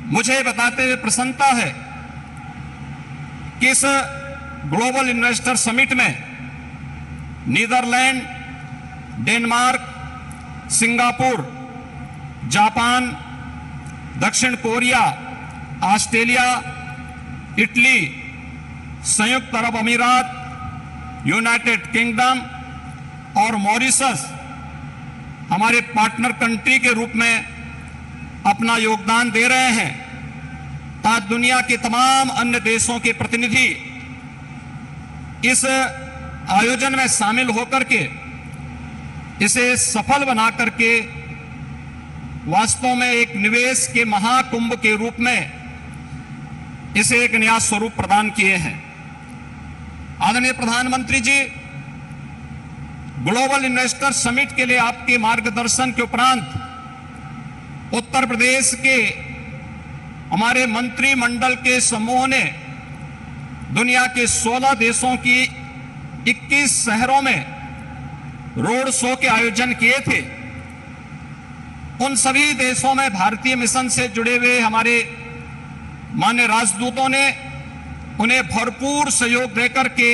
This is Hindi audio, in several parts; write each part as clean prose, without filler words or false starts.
मुझे बताते हुए प्रसन्नता है कि इस ग्लोबल इन्वेस्टर समिट में नीदरलैंड, डेनमार्क, सिंगापुर, जापान, दक्षिण कोरिया, ऑस्ट्रेलिया, इटली, संयुक्त अरब अमीरात, यूनाइटेड किंगडम और मॉरिशस हमारे पार्टनर कंट्री के रूप में अपना योगदान दे रहे हैं। आज दुनिया के तमाम अन्य देशों के प्रतिनिधि इस आयोजन में शामिल होकर के इसे सफल बना करके वास्तव में एक निवेश के महाकुंभ के रूप में इसे एक नया स्वरूप प्रदान किए हैं। आदरणीय प्रधानमंत्री जी, ग्लोबल इन्वेस्टर समिट के लिए आपके मार्गदर्शन के उपरांत उत्तर प्रदेश के हमारे मंत्रिमंडल के समूह ने दुनिया के 16 देशों की 21 शहरों में रोड शो के आयोजन किए थे। उन सभी देशों में भारतीय मिशन से जुड़े हुए हमारे माननीय राजदूतों ने उन्हें भरपूर सहयोग देकर के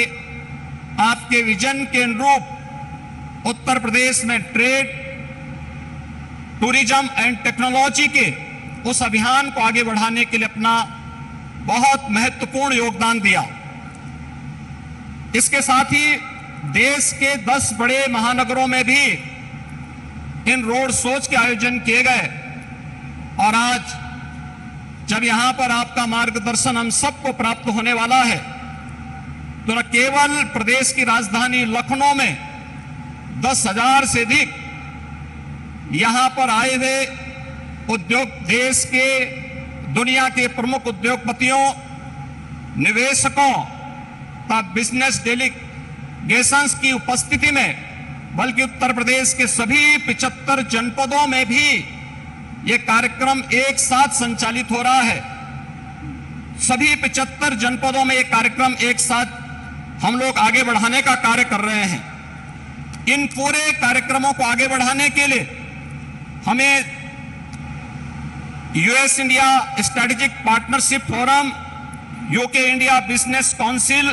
आपके विजन के अनुरूप उत्तर प्रदेश में ट्रेड, टूरिज्म एंड टेक्नोलॉजी के उस अभियान को आगे बढ़ाने के लिए अपना बहुत महत्वपूर्ण योगदान दिया। इसके साथ ही देश के 10 बड़े महानगरों में भी इन रोड शोज के आयोजन किए गए और आज जब यहां पर आपका मार्गदर्शन हम सबको प्राप्त होने वाला है तो न केवल प्रदेश की राजधानी लखनऊ में 10,000 से अधिक यहां पर आए हुए उद्योग, देश के दुनिया के प्रमुख उद्योगपतियों, निवेशकों का बिजनेस डेलीगेशंस की उपस्थिति में, बल्कि उत्तर प्रदेश के सभी 75 जनपदों में भी ये कार्यक्रम एक साथ संचालित हो रहा है। सभी 75 जनपदों में ये कार्यक्रम एक साथ हम लोग आगे बढ़ाने का कार्य कर रहे हैं। इन पूरे कार्यक्रमों को आगे बढ़ाने के लिए हमें US India strategic partnership forum, UK India business council,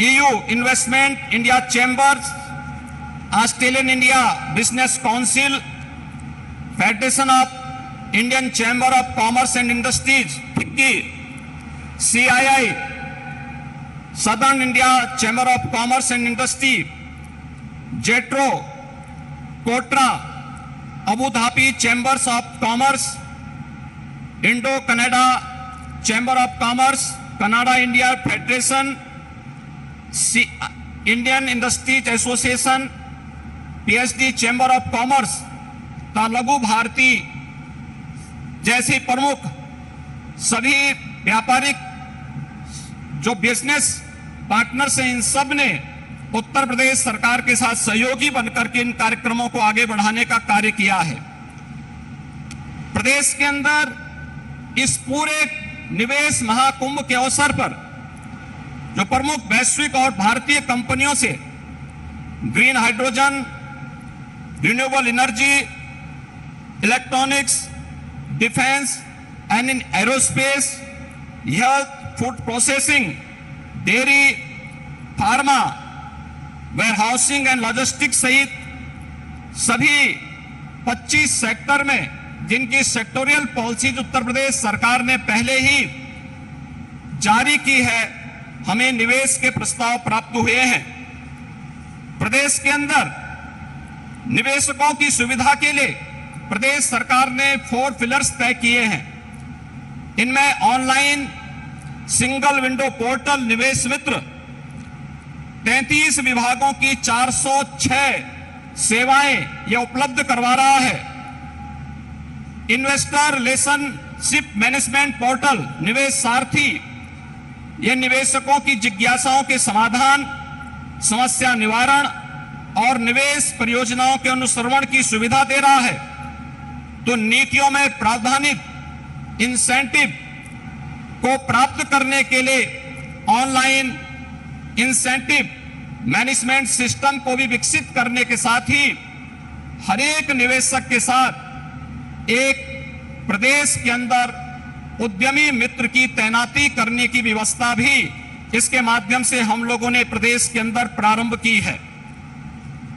EU investment India chambers, Australian India business council, federation of Indian chamber of commerce and industries FICCI, CII, southern India chamber of commerce and industry, JETRO, KOTRA, Abu Dhabi chambers of commerce, Indo Canada chamber of commerce, Canada India federation, Indian industries association, PHD chamber of commerce, Laghu Bharati जैसी प्रमुख सभी व्यापारिक जो बिजनेस पार्टनर्स हैं, इन सब ने उत्तर प्रदेश सरकार के साथ सहयोगी बनकर के इन कार्यक्रमों को आगे बढ़ाने का कार्य किया है। प्रदेश के अंदर इस पूरे निवेश महाकुंभ के अवसर पर जो प्रमुख वैश्विक और भारतीय कंपनियों से green hydrogen, renewable energy, electronics, defence and in aerospace, health, food processing, dairy, pharma, warehousing and logistics सहित सभी 25 सेक्टर में जिनकी सेक्टोरियल पॉलिसीज उत्तर प्रदेश सरकार ने पहले ही जारी की है, हमें निवेश के प्रस्ताव प्राप्त हुए हैं। प्रदेश के अंदर निवेशकों की सुविधा के लिए प्रदेश सरकार ने 4 पिलर्स तय किए हैं। इनमें ऑनलाइन सिंगल विंडो पोर्टल निवेश मित्र, 33 विभागों की 406 सेवाएं यह उपलब्ध करवा रहा है। इन्वेस्टर रिलेशनशिप मैनेजमेंट पोर्टल निवेश सारथी, यह निवेशकों की जिज्ञासाओं के समाधान, समस्या निवारण और निवेश परियोजनाओं के अनुश्रवण की सुविधा दे रहा है। तो नीतियों में प्रावधानित इंसेंटिव को प्राप्त करने के लिए ऑनलाइन इंसेंटिव मैनेजमेंट सिस्टम को भी विकसित करने के साथ ही हर एक निवेशक के साथ एक प्रदेश के अंदर उद्यमी मित्र की तैनाती करने की व्यवस्था भी इसके माध्यम से हम लोगों ने प्रदेश के अंदर प्रारंभ की है।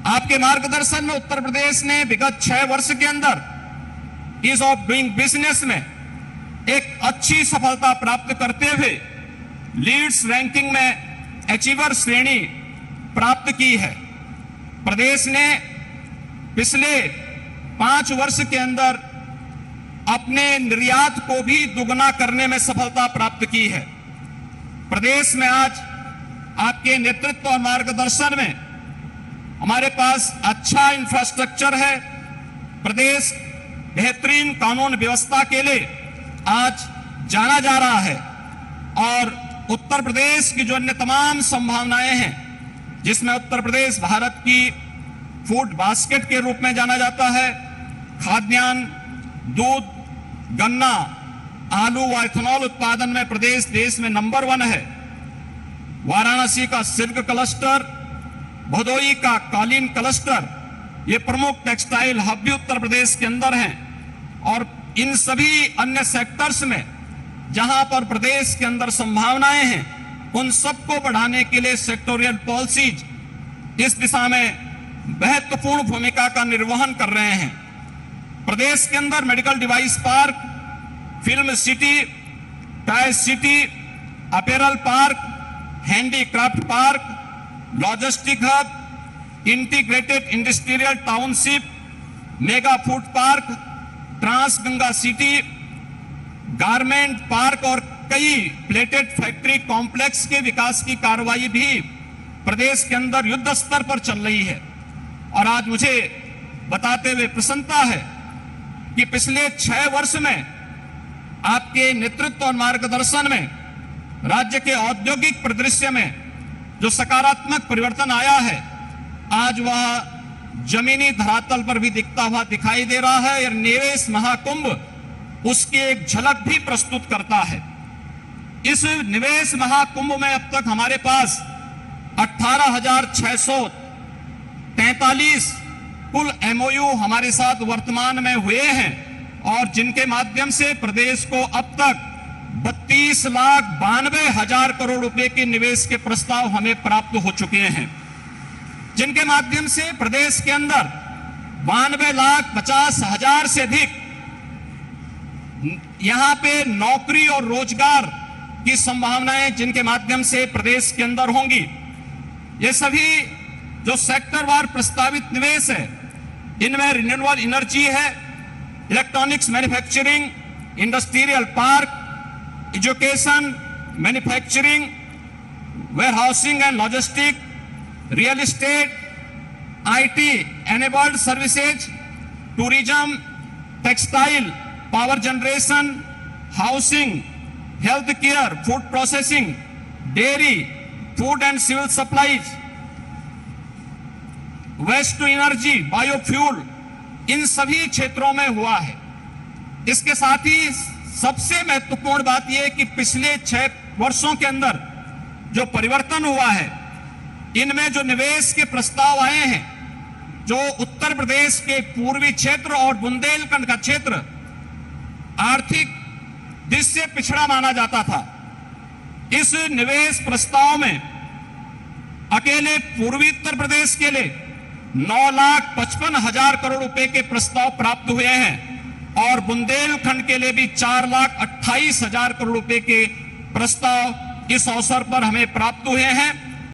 आपके मार्गदर्शन में उत्तर प्रदेश ने विगत 6 वर्ष के अंदर ईज ऑफ डूइंग बिजनेस में एक अच्छी सफलता प्राप्त करते हुए लीड्स रैंकिंग में अचीवर श्रेणी प्राप्त की है। प्रदेश ने पिछले 5 वर्ष के अंदर अपने निर्यात को भी दुगना करने में सफलता प्राप्त की है। प्रदेश में आज आपके नेतृत्व और मार्गदर्शन में हमारे पास अच्छा इंफ्रास्ट्रक्चर है। प्रदेश बेहतरीन कानून व्यवस्था के लिए आज जाना जा रहा है और उत्तर प्रदेश की जो अन्य तमाम संभावनाएं हैं, जिसमें उत्तर प्रदेश भारत की फूड बास्केट के रूप में जाना जाता है, खाद्यान्न, दूध, गन्ना, आलू व इथेनॉल उत्पादन में प्रदेश देश में नंबर 1 है। वाराणसी का सिल्क क्लस्टर, भदोई का कालीन क्लस्टर, ये प्रमुख टेक्सटाइल हब भी उत्तर प्रदेश के अंदर हैं और इन सभी अन्य सेक्टर्स में जहां पर प्रदेश के अंदर संभावनाएं हैं, उन सबको बढ़ाने के लिए सेक्टोरियल पॉलिसीज इस दिशा में महत्वपूर्ण भूमिका का निर्वहन कर रहे हैं। प्रदेश के अंदर medical device park, film city, toy city, apparel park, handicraft park, logistic hub, integrated industrial township, mega food park, trans Ganga city, garment park और कई प्लेटेड फैक्ट्री कॉम्प्लेक्स के विकास की कार्रवाई भी प्रदेश के अंदर युद्ध स्तर पर चल रही है। और आज मुझे बताते हुए प्रसन्नता है कि पिछले 6 वर्ष में आपके नेतृत्व और मार्गदर्शन में राज्य के औद्योगिक परिदृश्य में जो सकारात्मक परिवर्तन आया है, आज वह जमीनी धरातल पर भी दिखता हुआ दिखाई दे रहा है। और निवेश महाकुंभ उसकी एक झलक भी प्रस्तुत करता है। इस निवेश महाकुंभ में अब तक हमारे पास 18,643 कुल एमओयू हमारे साथ वर्तमान में हुए हैं और जिनके माध्यम से प्रदेश को अब तक 32,92,000 करोड़ रुपए के निवेश के प्रस्ताव हमें प्राप्त हो चुके हैं, जिनके माध्यम से प्रदेश के अंदर 92,50,000 से अधिक यहां पे नौकरी और रोजगार की संभावनाएं जिनके माध्यम से प्रदेश के अंदर होंगी। ये सभी जो सेक्टरवार प्रस्तावित निवेश है, इनमें रिन्यूएबल एनर्जी है, electronics manufacturing, industrial park, education, manufacturing, warehousing and logistic, real estate, IT enabled services, tourism, textile, power generation, housing, health care, food processing, dairy, food and civil supplies, waste to energy, biofuel, इन सभी क्षेत्रों में हुआ है। इसके साथ ही सबसे महत्वपूर्ण बात यह है कि पिछले 6 वर्षों के अंदर जो परिवर्तन हुआ है, इनमें जो निवेश के प्रस्ताव आए हैं, जो उत्तर प्रदेश के पूर्वी क्षेत्र और बुंदेलखंड का क्षेत्र आर्थिक दृष्टि से पिछड़ा माना जाता था, इस निवेश प्रस्ताव में अकेले पूर्वी उत्तर प्रदेश के लिए 9,55,000 करोड़ रुपए के प्रस्ताव प्राप्त हुए हैं और बुंदेलखंड के लिए भी 4,28,000 करोड़ रुपए के प्रस्ताव इस अवसर पर हमें प्राप्त हुए हैं।